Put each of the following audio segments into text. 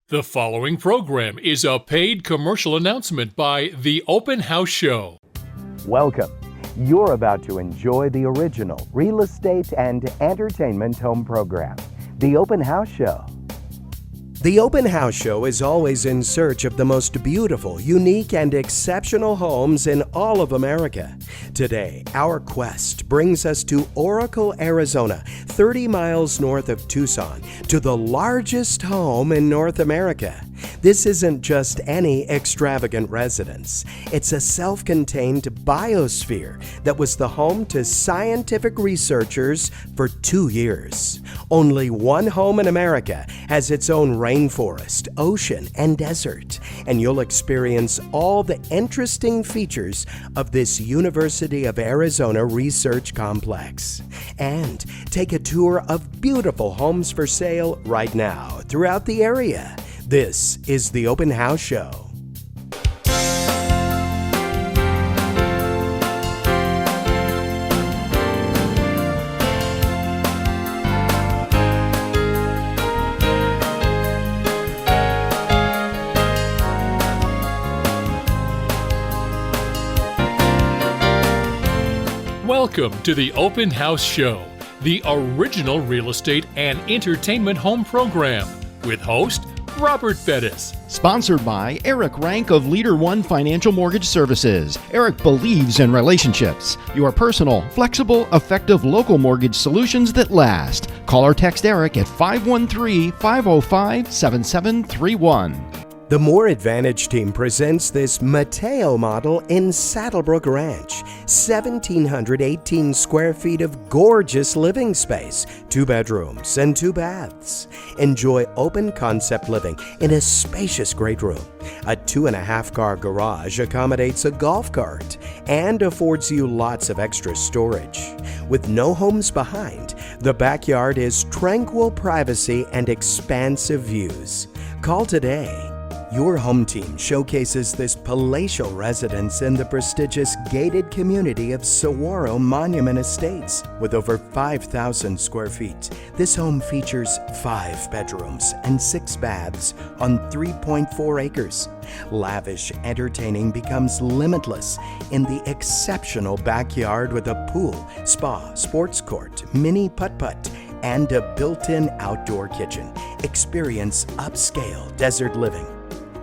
The following program is a paid commercial announcement by The Open House Show. Welcome. You're about to enjoy the original real estate and entertainment home program, The Open House Show. The Open House Show is always in search of the most beautiful, unique, and exceptional homes in all of America. Today, our quest brings us to Oracle, Arizona, 30 miles north of Tucson, to the largest home in North America. This isn't just any extravagant residence. It's a self-contained biosphere that was the home to scientific researchers for 2 years. Only one home in America has its own rainforest, ocean, and desert, and you'll experience all the interesting features of this University of Arizona research complex. And take a tour of beautiful homes for sale right now throughout the area. This is the Open House Show. Welcome to the Open House Show, the original real estate and entertainment home program, with host Robert Bettis. Sponsored by Eric Rank of Leader One Financial Mortgage Services. Eric believes in relationships. Your personal, flexible, effective local mortgage solutions that last. Call or text Eric at 513-505-7731. The More Advantage team presents this Mateo model in Saddlebrook Ranch. 1,718 square feet of gorgeous living space, 2 bedrooms and 2 baths. Enjoy open concept living in a spacious great room. A 2.5-car garage accommodates a golf cart and affords you lots of extra storage. With no homes behind, the backyard is tranquil privacy and expansive views. Call today. Your home team showcases this palatial residence in the prestigious gated community of Saguaro Monument Estates. With over 5,000 square feet, this home features 5 bedrooms and 6 baths on 3.4 acres. Lavish entertaining becomes limitless in the exceptional backyard with a pool, spa, sports court, mini putt-putt, and a built-in outdoor kitchen. Experience upscale desert living.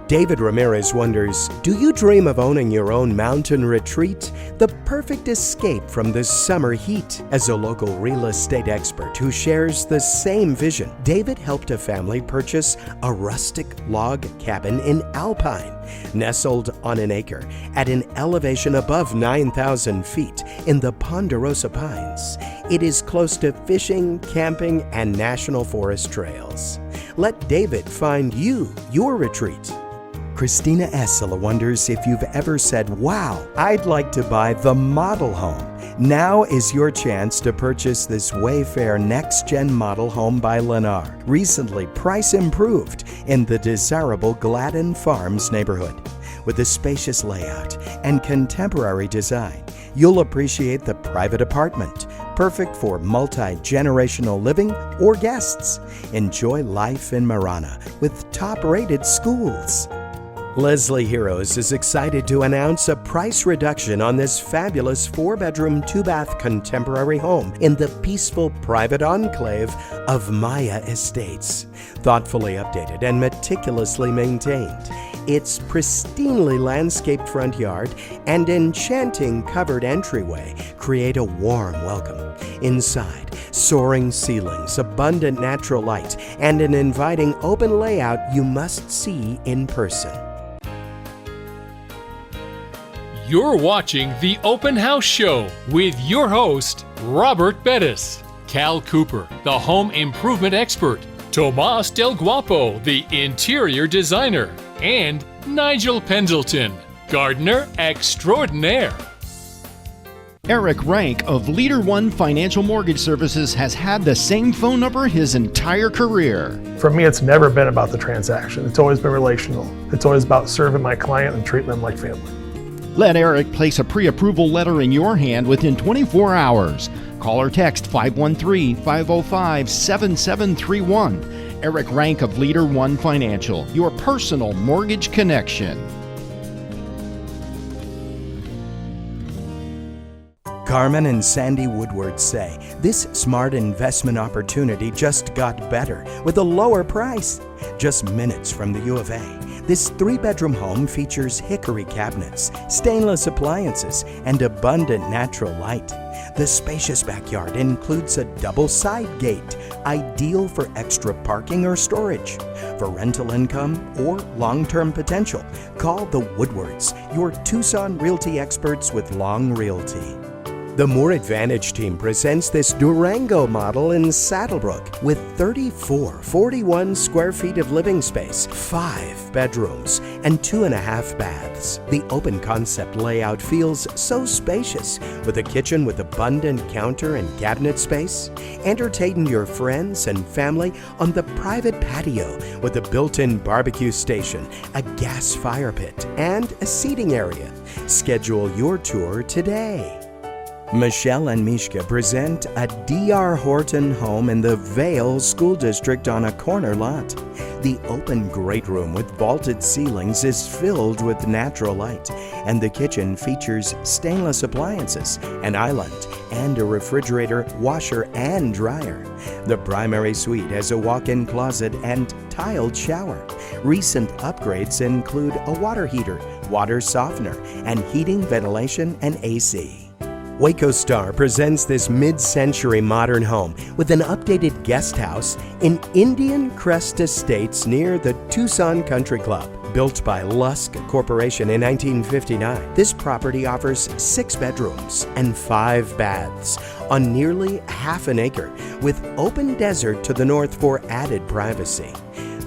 David Ramirez wonders, do you dream of owning your own mountain retreat? The perfect escape from the summer heat. As a local real estate expert who shares the same vision, David helped a family purchase a rustic log cabin in Alpine, nestled on an acre at an elevation above 9,000 feet in the Ponderosa Pines. It is close to fishing, camping, and national forest trails. Let David find you your retreat. Christina Essela wonders if you've ever said, wow, I'd like to buy the model home. Now is your chance to purchase this Wayfair next-gen model home by Lennar, recently price improved in the desirable Gladden Farms neighborhood. With a spacious layout and contemporary design, you'll appreciate the private apartment, perfect for multi-generational living or guests. Enjoy life in Marana with top-rated schools. Leslie Heroes is excited to announce a price reduction on this fabulous 4-bedroom, 2-bath contemporary home in the peaceful private enclave of Maya Estates. Thoughtfully updated and meticulously maintained, its pristinely landscaped front yard and enchanting covered entryway create a warm welcome. Inside, soaring ceilings, abundant natural light, and an inviting open layout you must see in person. You're watching The Open House Show with your host, Robert Bettis, Cal Cooper, the home improvement expert, Tomas Del Guapo, the interior designer, and Nigel Pendleton, gardener extraordinaire. Eric Rank of Leader One Financial Mortgage Services has had the same phone number his entire career. For me, it's never been about the transaction. It's always been relational. It's always about serving my client and treating them like family. Let Eric place a pre-approval letter in your hand within 24 hours. Call or text 513-505-7731. Eric Rank of Leader One Financial, your personal mortgage connection. Carmen and Sandy Woodward say this smart investment opportunity just got better with a lower price. Just minutes from the U of A, this 3-bedroom home features hickory cabinets, stainless appliances, and abundant natural light. The spacious backyard includes a double side gate, ideal for extra parking or storage. For rental income or long-term potential, call the Woodwards, your Tucson realty experts with Long Realty. The Moore Advantage team presents this Durango model in Saddlebrook with 3441 square feet of living space, 5 bedrooms, and 2.5 baths. The open concept layout feels so spacious with a kitchen with abundant counter and cabinet space. Entertain your friends and family on the private patio with a built-in barbecue station, a gas fire pit, and a seating area. Schedule your tour today. Michelle and Mishka present a D.R. Horton home in the Vale School District on a corner lot. The open great room with vaulted ceilings is filled with natural light, and the kitchen features stainless appliances, an island, and a refrigerator, washer, and dryer. The primary suite has a walk-in closet and tiled shower. Recent upgrades include a water heater, water softener, and heating, ventilation, and AC. Waco Star presents this mid-century modern home with an updated guest house in Indian Crest Estates near the Tucson Country Club. Built by Lusk Corporation in 1959, this property offers 6 bedrooms and 5 baths on nearly half an acre with open desert to the north for added privacy.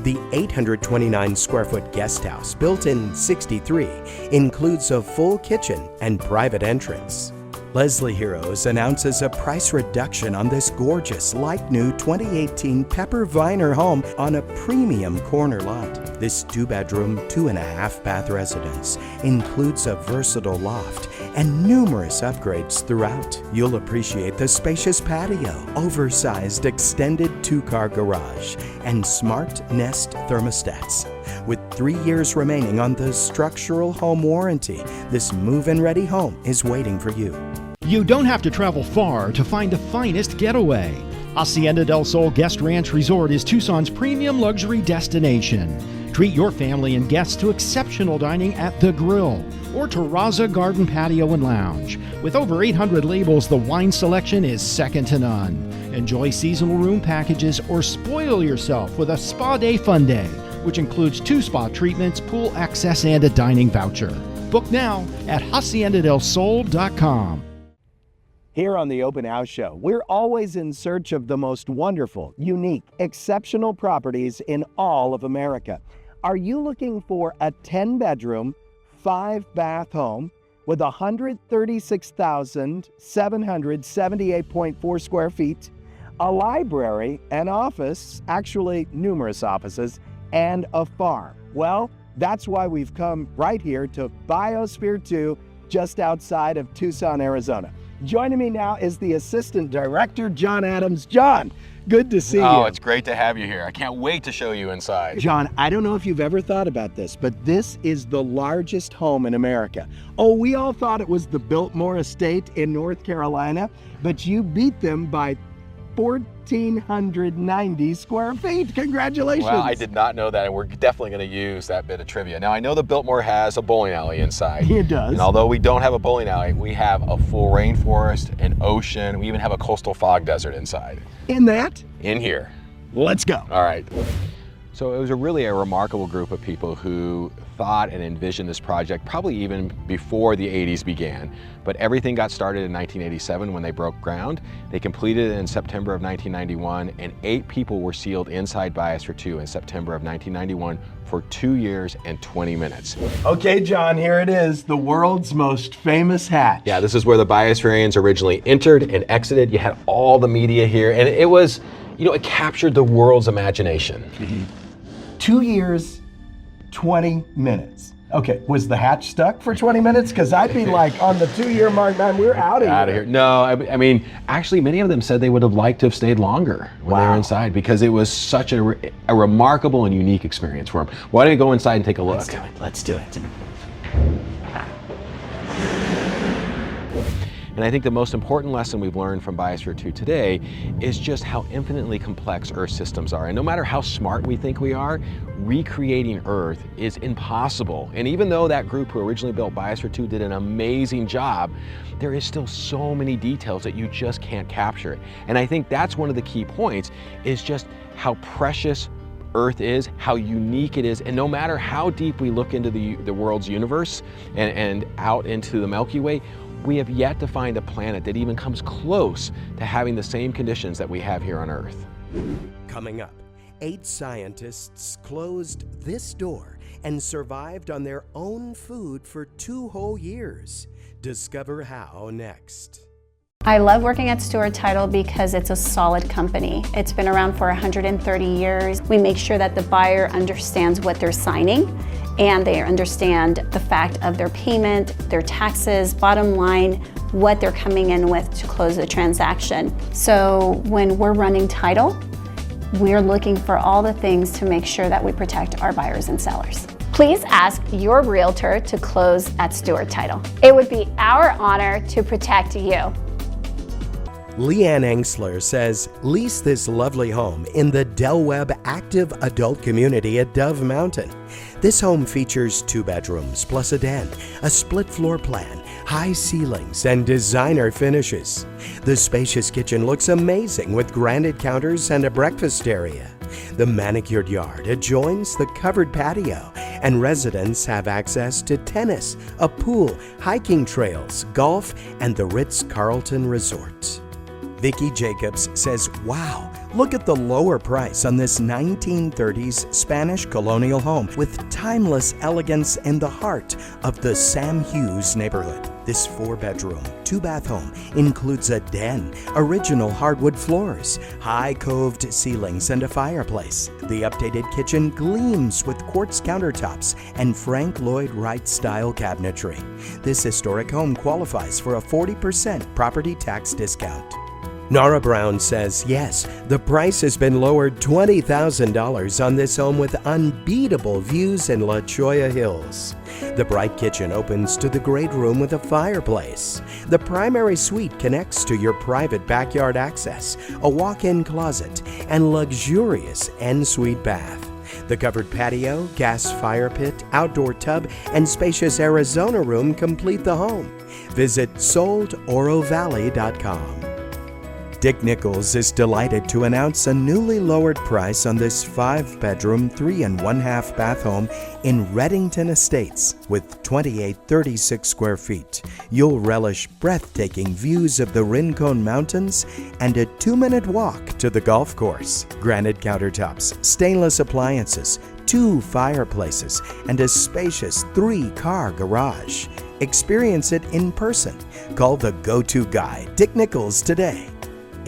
The 829 square foot guest house, built in '63, includes a full kitchen and private entrance. Leslie Heroes announces a price reduction on this gorgeous, like-new 2018 Pepper Viner home on a premium corner lot. This 2-bedroom, 2.5-bath residence includes a versatile loft and numerous upgrades throughout. You'll appreciate the spacious patio, oversized extended 2-car garage, and smart Nest thermostats. With 3 years remaining on the structural home warranty, this move-in ready home is waiting for you. You don't have to travel far to find the finest getaway. Hacienda del Sol Guest Ranch Resort is Tucson's premium luxury destination. Treat your family and guests to exceptional dining at The Grill or Terraza Garden Patio and Lounge. With over 800 labels, the wine selection is second to none. Enjoy seasonal room packages or spoil yourself with a Spa Day Fun Day, which includes 2 spa treatments, pool access, and a dining voucher. Book now at haciendadelsol.com. Here on the Open House Show, we're always in search of the most wonderful, unique, exceptional properties in all of America. Are you looking for a 10-bedroom, 5-bath home with 136,778.4 square feet, a library, an office, actually numerous offices, and a farm? Well, that's why we've come right here to Biosphere 2, just outside of Tucson, Arizona. Joining me now is the Assistant Director, John Adams. John, good to see you. Oh, it's great to have you here. I can't wait to show you inside. John, I don't know if you've ever thought about this, but this is the largest home in America. Oh, we all thought it was the Biltmore Estate in North Carolina, but you beat them by 1,490 square feet. Congratulations. Well, I did not know that, and we're definitely going to use that bit of trivia. Now, I know the Biltmore has a bowling alley inside. It does. And although we don't have a bowling alley, we have a full rainforest, an ocean. We even have a coastal fog desert inside. In that? In here. Let's go. All right. So it was really a remarkable group of people who thought and envisioned this project probably even before the 80s began. But everything got started in 1987 when they broke ground. They completed it in September of 1991, and 8 people were sealed inside Biosphere 2 in September of 1991 for 2 years and 20 minutes. Okay, John, here it is, the world's most famous hatch. Yeah, this is where the Biosphereans originally entered and exited. You had all the media here, and it was, it captured the world's imagination. 2 years, 20 minutes. Okay, was the hatch stuck for 20 minutes? Because I'd be like, on the 2-year mark, man, we're out of here. No, I mean, actually, many of them said they would have liked to have stayed longer when they were inside because it was such a remarkable and unique experience for them. Why don't you go inside and take a look? Let's do it. And I think the most important lesson we've learned from Biosphere 2 today is just how infinitely complex Earth systems are. And no matter how smart we think we are, recreating Earth is impossible. And even though that group who originally built Biosphere 2 did an amazing job, there is still so many details that you just can't capture. And I think that's one of the key points, is just how precious Earth is, how unique it is, and no matter how deep we look into the world's universe and out into the Milky Way, we have yet to find a planet that even comes close to having the same conditions that we have here on Earth. Coming up, 8 scientists closed this door and survived on their own food for 2 whole years. Discover how next. I love working at Stewart Title because it's a solid company. It's been around for 130 years. We make sure that the buyer understands what they're signing and they understand the fact of their payment, their taxes, bottom line, what they're coming in with to close the transaction. So when we're running title, we're looking for all the things to make sure that we protect our buyers and sellers. Please ask your realtor to close at Stewart Title. It would be our honor to protect you. Leanne Engsler says, lease this lovely home in the Del Webb Active Adult Community at Dove Mountain. This home features 2 bedrooms plus a den, a split floor plan, high ceilings, and designer finishes. The spacious kitchen looks amazing with granite counters and a breakfast area. The manicured yard adjoins the covered patio, and residents have access to tennis, a pool, hiking trails, golf, and the Ritz-Carlton Resort. Vicki Jacobs says, wow, look at the lower price on this 1930s Spanish colonial home with timeless elegance in the heart of the Sam Hughes neighborhood. This 4-bedroom, 2-bath home includes a den, original hardwood floors, high coved ceilings, and a fireplace. The updated kitchen gleams with quartz countertops and Frank Lloyd Wright style cabinetry. This historic home qualifies for a 40% property tax discount. Nora Brown says, yes, the price has been lowered $20,000 on this home with unbeatable views in La Cholla Hills. The bright kitchen opens to the great room with a fireplace. The primary suite connects to your private backyard access, a walk-in closet, and luxurious en-suite bath. The covered patio, gas fire pit, outdoor tub, and spacious Arizona room complete the home. Visit soldorovalley.com. Dick Nichols is delighted to announce a newly lowered price on this 5-bedroom, 3 1/2 bath home in Reddington Estates with 2836 square feet. You'll relish breathtaking views of the Rincon Mountains and a 2-minute walk to the golf course. Granite countertops, stainless appliances, 2 fireplaces, and a spacious 3-car garage. Experience it in person. Call the go-to guy, Dick Nichols, today.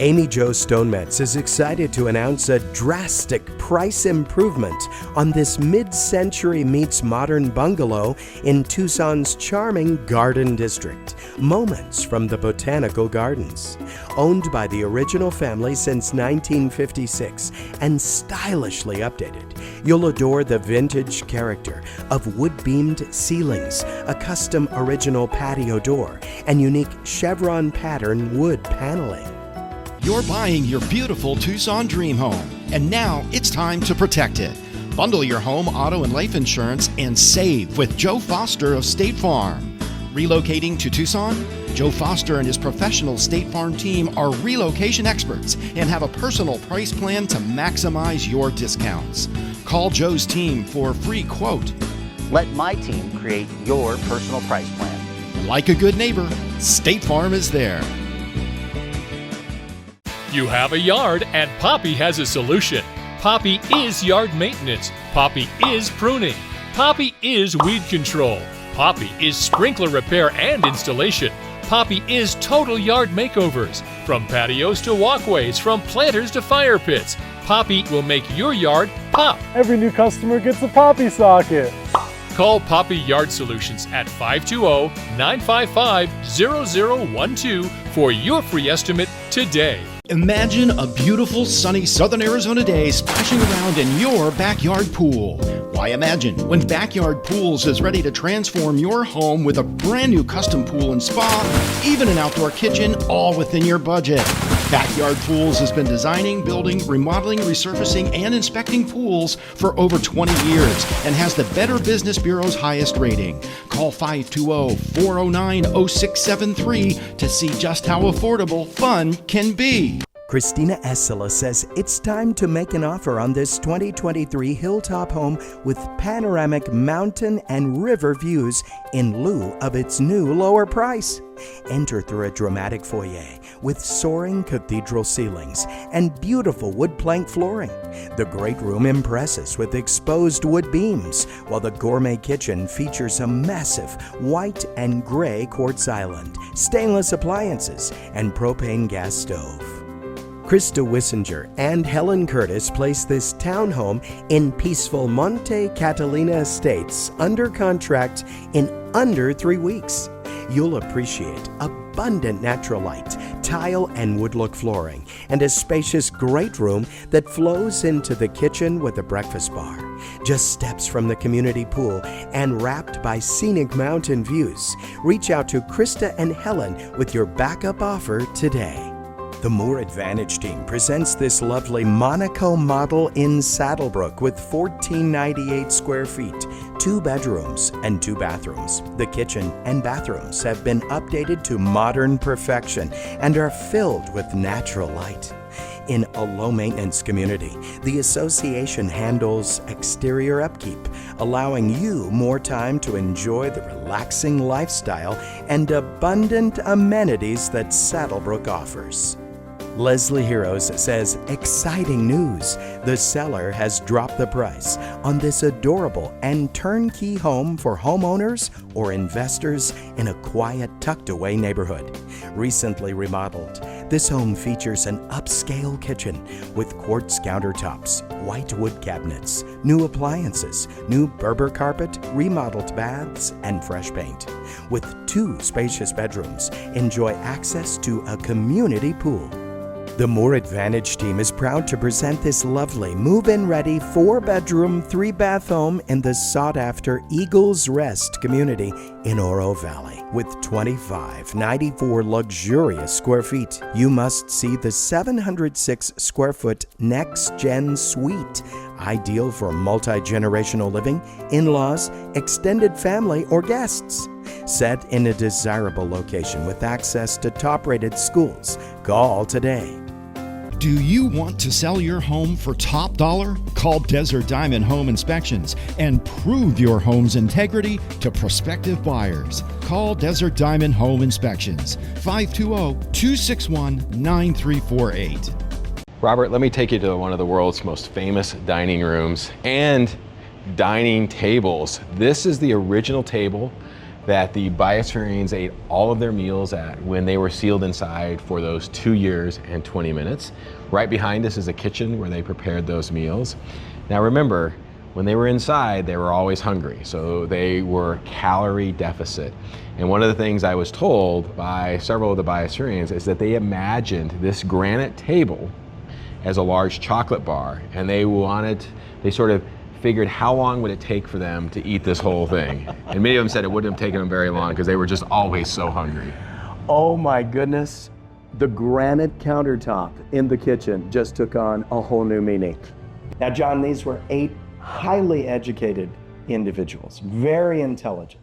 Amy Jo Stonemetz is excited to announce a drastic price improvement on this mid-century meets modern bungalow in Tucson's charming Garden District, moments from the Botanical Gardens. Owned by the original family since 1956 and stylishly updated, you'll adore the vintage character of wood-beamed ceilings, a custom original patio door, and unique chevron pattern wood paneling. You're buying your beautiful Tucson dream home, and now it's time to protect it. Bundle your home, auto, and life insurance and save with Joe Foster of State Farm. Relocating to Tucson? Joe Foster and his professional State Farm team are relocation experts and have a personal price plan to maximize your discounts. Call Joe's team for a free quote. Let my team create your personal price plan. Like a good neighbor, State Farm is there. You have a yard and Poppy has a solution. Poppy is yard maintenance. Poppy is pruning. Poppy is weed control. Poppy is sprinkler repair and installation. Poppy is total yard makeovers. From patios to walkways, from planters to fire pits. Poppy will make your yard pop. Every new customer gets a Poppy socket. Call Poppy Yard Solutions at 520-955-0012 for your free estimate today. Imagine a beautiful, sunny southern Arizona day splashing around in your backyard pool. Why imagine when Backyard Pools is ready to transform your home with a brand new custom pool and spa, even an outdoor kitchen, all within your budget. Backyard Pools has been designing, building, remodeling, resurfacing, and inspecting pools for over 20 years and has the Better Business Bureau's highest rating. Call 520-409-0673 to see just how affordable fun can be. Christina Essela says it's time to make an offer on this 2023 Hilltop home with panoramic mountain and river views in lieu of its new lower price. Enter through a dramatic foyer with soaring cathedral ceilings and beautiful wood plank flooring. The great room impresses with exposed wood beams, while the gourmet kitchen features a massive white and gray quartz island, stainless appliances, and propane gas stove. Krista Wissinger and Helen Curtis placed this townhome in peaceful Monte Catalina Estates under contract in under 3 weeks. You'll appreciate abundant natural light, tile and wood look flooring, and a spacious great room that flows into the kitchen with a breakfast bar. Just steps from the community pool and wrapped by scenic mountain views. Reach out to Krista and Helen with your backup offer today. The Moore Advantage team presents this lovely Monaco model in Saddlebrook with 1,498 square feet, 2 bedrooms and 2 bathrooms. The kitchen and bathrooms have been updated to modern perfection and are filled with natural light. In a low-maintenance community, the association handles exterior upkeep, allowing you more time to enjoy the relaxing lifestyle and abundant amenities that Saddlebrook offers. Leslie Heroes says, exciting news! The seller has dropped the price on this adorable and turnkey home for homeowners or investors in a quiet, tucked-away neighborhood. Recently remodeled, this home features an upscale kitchen with quartz countertops, white wood cabinets, new appliances, new Berber carpet, remodeled baths, and fresh paint. With 2 spacious bedrooms, enjoy access to a community pool. The Moore Advantage team is proud to present this lovely move-in ready 4-bedroom, 3-bath home in the sought-after Eagles Rest community in Oro Valley. With 2,594 luxurious square feet, you must see the 706 square foot Next Gen Suite, ideal for multi-generational living, in-laws, extended family, or guests. Set in a desirable location with access to top-rated schools. Call today. Do you want to sell your home for top dollar? Call Desert Diamond Home Inspections and prove your home's integrity to prospective buyers. Call Desert Diamond Home Inspections, 520-261-9348. Robert, let me take you to one of the world's most famous dining rooms and dining tables. This is the original table that the Biospherians ate all of their meals at when they were sealed inside for those 2 years and 20 minutes. Right behind us is a kitchen where they prepared those meals. Now remember, when they were inside, they were always hungry, so they were calorie deficit. And one of the things I was told by several of the Biospherians is that they imagined this granite table as a large chocolate bar, and they sort of figured how long would it take for them to eat this whole thing. And many of them said it wouldn't have taken them very long because they were just always so hungry. Oh my goodness. The granite countertop in the kitchen just took on a whole new meaning. Now, John, these were 8 highly educated individuals, very intelligent.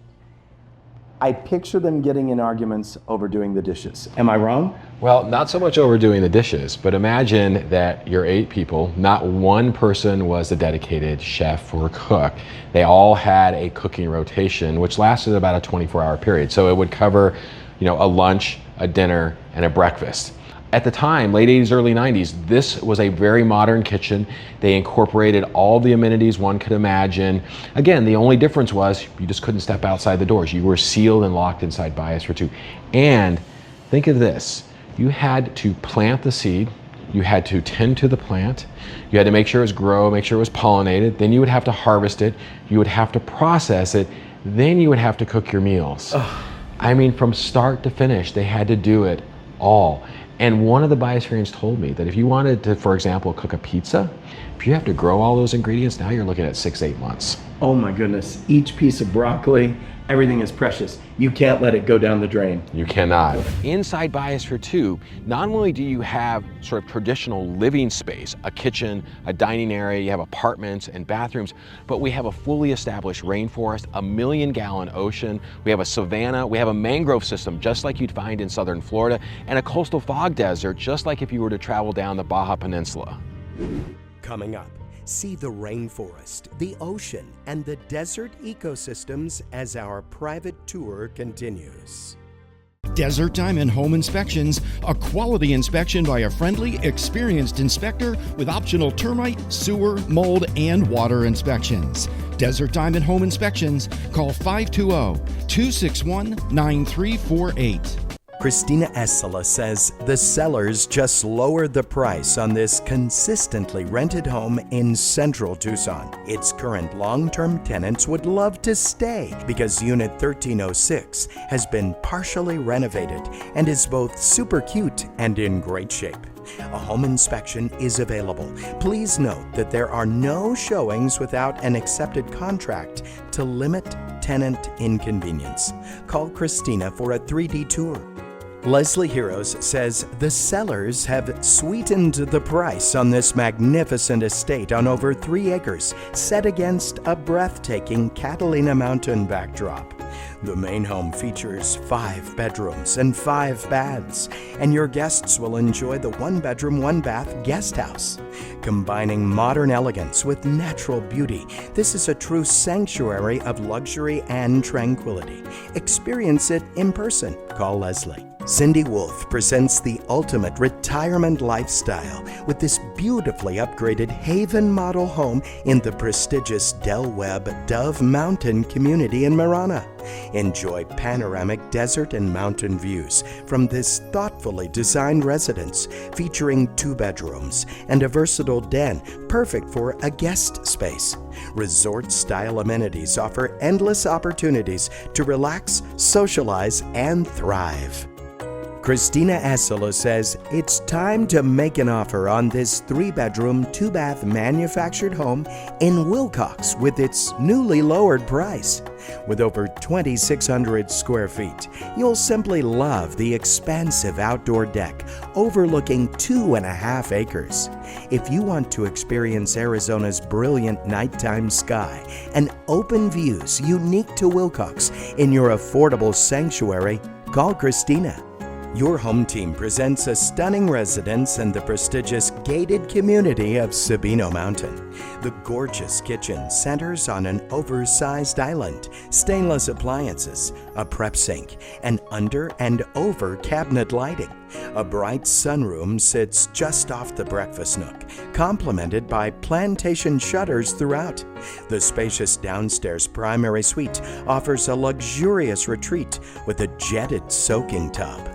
I picture them getting in arguments over doing the dishes. Am I wrong? Well, not so much overdoing the dishes, but imagine that you're 8 people, not one person was a dedicated chef or cook. They all had a cooking rotation, which lasted about a 24-hour period. So it would cover, a lunch, a dinner, and a breakfast. At the time, late 80s, early 90s, this was a very modern kitchen. They incorporated all the amenities one could imagine. Again, the only difference was you just couldn't step outside the doors. You were sealed and locked inside Biosphere 2. And think of this, you had to plant the seed, You had to tend to the plant. You had to make sure it was grow, make sure it was pollinated. Then you would have to harvest it. You would have to process it. Then you would have to cook your meals. I mean, from start to finish, they had to do it all. And one of the biospherarians told me that if you wanted to, for example, cook a pizza, if you have to grow all those ingredients, now you're looking at 6-8 months. Oh my goodness, each piece of broccoli, everything is precious. You can't let it go down the drain. You cannot. Inside Biosphere 2, not only do you have sort of traditional living space, a kitchen, a dining area, you have apartments and bathrooms, but we have a fully established rainforest, a 1 million-gallon ocean, we have a savanna, we have a mangrove system just like you'd find in southern Florida, and a coastal fog desert just like if you were to travel down the Baja Peninsula. Coming up, see the rainforest, the ocean, and the desert ecosystems as our private tour continues. Desert Diamond Home Inspections, a quality inspection by a friendly, experienced inspector with optional termite, sewer, mold, and water inspections. Desert Diamond Home Inspections, call 520-261-9348. Christina Essola says the sellers just lowered the price on this consistently rented home in central Tucson. Its current long-term tenants would love to stay because Unit 1306 has been partially renovated and is both super cute and in great shape. A home inspection is available. Please note that there are no showings without an accepted contract to limit tenant inconvenience. Call Christina for a 3D tour. Leslie Heroes says the sellers have sweetened the price on this magnificent estate on over 3 acres, set against a breathtaking Catalina mountain backdrop. The main home features 5 bedrooms and 5 baths, and your guests will enjoy the 1-bedroom, 1-bath guest house. Combining modern elegance with natural beauty, this is a true sanctuary of luxury and tranquility. Experience it in person. Call Leslie. Cindy Wolf presents the ultimate retirement lifestyle with this beautifully upgraded Haven model home in the prestigious Del Webb Dove Mountain community in Marana. Enjoy panoramic desert and mountain views from this thoughtfully designed residence featuring 2 bedrooms and a versatile den perfect for a guest space. Resort-style amenities offer endless opportunities to relax, socialize, and thrive. Christina Essola says it's time to make an offer on this 3-bedroom, 2-bath manufactured home in Wilcox with its newly lowered price. With over 2,600 square feet, you'll simply love the expansive outdoor deck overlooking 2.5 acres. If you want to experience Arizona's brilliant nighttime sky and open views unique to Wilcox in your affordable sanctuary, call Christina. Your home team presents a stunning residence in the prestigious gated community of Sabino Mountain. The gorgeous kitchen centers on an oversized island, stainless appliances, a prep sink, and under and over cabinet lighting. A bright sunroom sits just off the breakfast nook, complemented by plantation shutters throughout. The spacious downstairs primary suite offers a luxurious retreat with a jetted soaking tub.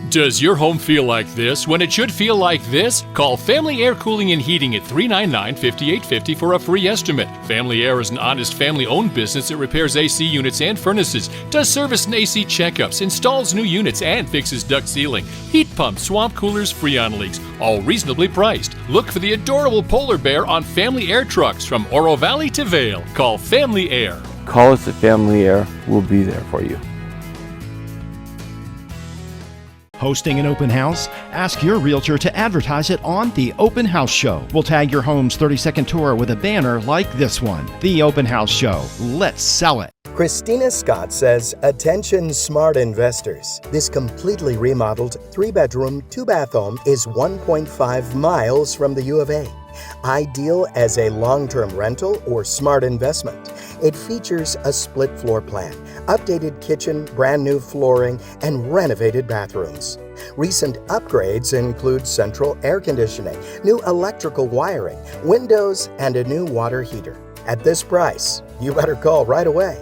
Does your home feel like this when it should feel like this? Call Family Air Cooling and Heating at 399-5850 for a free estimate. Family Air is an honest family-owned business that repairs AC units and furnaces, does service and AC checkups, installs new units, and fixes duct sealing, heat pumps, swamp coolers, Freon leaks, all reasonably priced. Look for the adorable polar bear on Family Air trucks from Oro Valley to Vail. Call Family Air. Call us at Family Air. We'll be there for you. Hosting an open house? Ask your realtor to advertise it on The Open House Show. We'll tag your home's 30-second tour with a banner like this one. The Open House Show. Let's sell it. Christina Scott says, attention smart investors. This completely remodeled 3-bedroom, 2-bath home is 1.5 miles from the U of A. Ideal as a long-term rental or smart investment. It features a split floor plan, updated kitchen, brand new flooring, and renovated bathrooms. Recent upgrades include central air conditioning, new electrical wiring, windows, and a new water heater. At this price, you better call right away.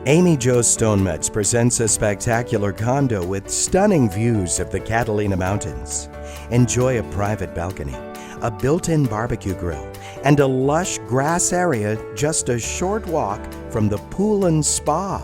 Amy Jo Stonemetz presents a spectacular condo with stunning views of the Catalina Mountains. Enjoy a private balcony, a built-in barbecue grill, and a lush grass area just a short walk from the pool and spa.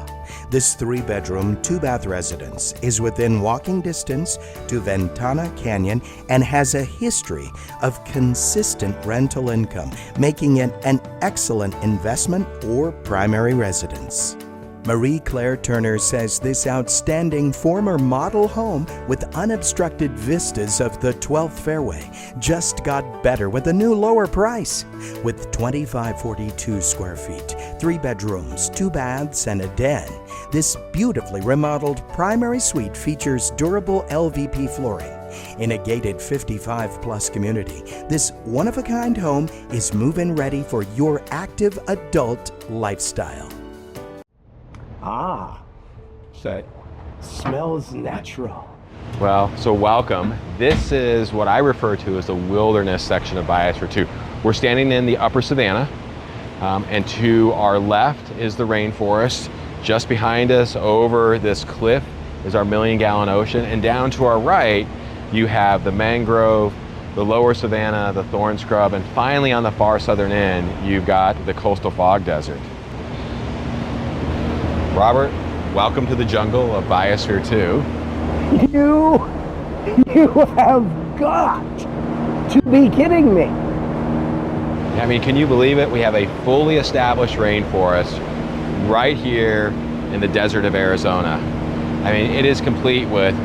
This 3-bedroom, 2-bath residence is within walking distance to Ventana Canyon and has a history of consistent rental income, making it an excellent investment or primary residence. Marie Claire Turner says this outstanding former model home with unobstructed vistas of the 12th fairway just got better with a new lower price. With 2,542 square feet, 3 bedrooms, 2 baths, and a den, this beautifully remodeled primary suite features durable LVP flooring. In a gated 55-plus community, this one-of-a-kind home is move-in ready for your active adult lifestyle. Ah, that smells natural. Well, so welcome. This is what I refer to as the wilderness section of Biosphere 2. We're standing in the upper savanna, and to our left is the rainforest. Just behind us, over this cliff, is our million-gallon ocean, and down to our right, you have the mangrove, the lower savanna, the thorn scrub, and finally on the far southern end, you've got the coastal fog desert. Robert, welcome to the jungle of Biosphere 2. You have got to be kidding me. I mean, can you believe it? We have a fully established rainforest right here in the desert of Arizona. I mean, it is complete with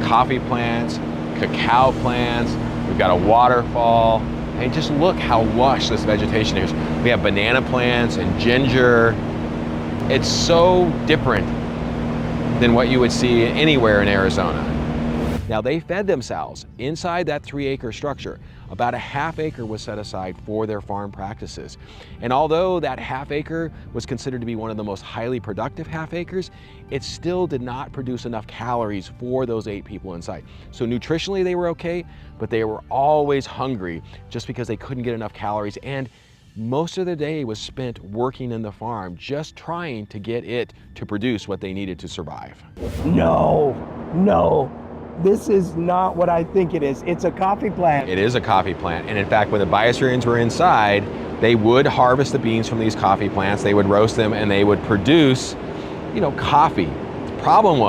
coffee plants, cacao plants, we've got a waterfall. I mean, just look how lush this vegetation is. We have banana plants and ginger. It's so different than what you would see anywhere in Arizona. Now, they fed themselves inside that 3-acre structure. About a half acre was set aside for their farm practices. And although that half acre was considered to be one of the most highly productive half acres, it still did not produce enough calories for those 8 people inside. So nutritionally they were okay, but they were always hungry just because they couldn't get enough calories, and most of the day was spent working in the farm, just trying to get it to produce what they needed to survive. No, this is not what I think it is. It's a coffee plant. It is a coffee plant, and in fact, when the Biospherians were inside, they would harvest the beans from these coffee plants, they would roast them, and they would produce, coffee. The problem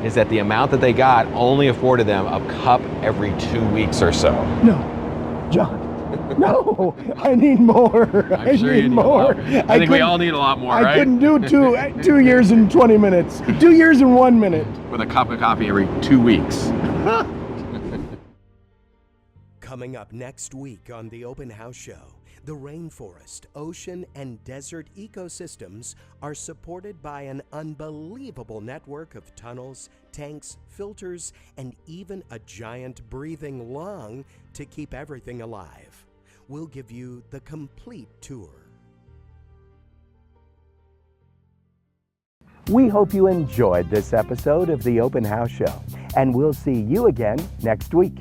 is that the amount that they got only afforded them a cup every 2 weeks or so. No, John. No, I need more. I'm sure you need more. I think we all need a lot more, right? I couldn't do 2 years and 20 minutes. 2 years and 1 minute. With a cup of coffee every 2 weeks. Coming up next week on the Open House Show, the rainforest, ocean, and desert ecosystems are supported by an unbelievable network of tunnels, tanks, filters, and even a giant breathing lung to keep everything alive. We'll give you the complete tour. We hope you enjoyed this episode of the Open House Show, and we'll see you again next week.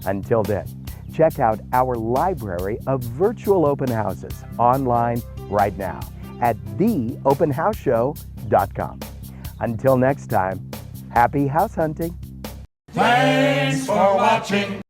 Until then, check out our library of virtual open houses online right now at theopenhouseshow.com. Until next time, happy house hunting. Thanks for watching.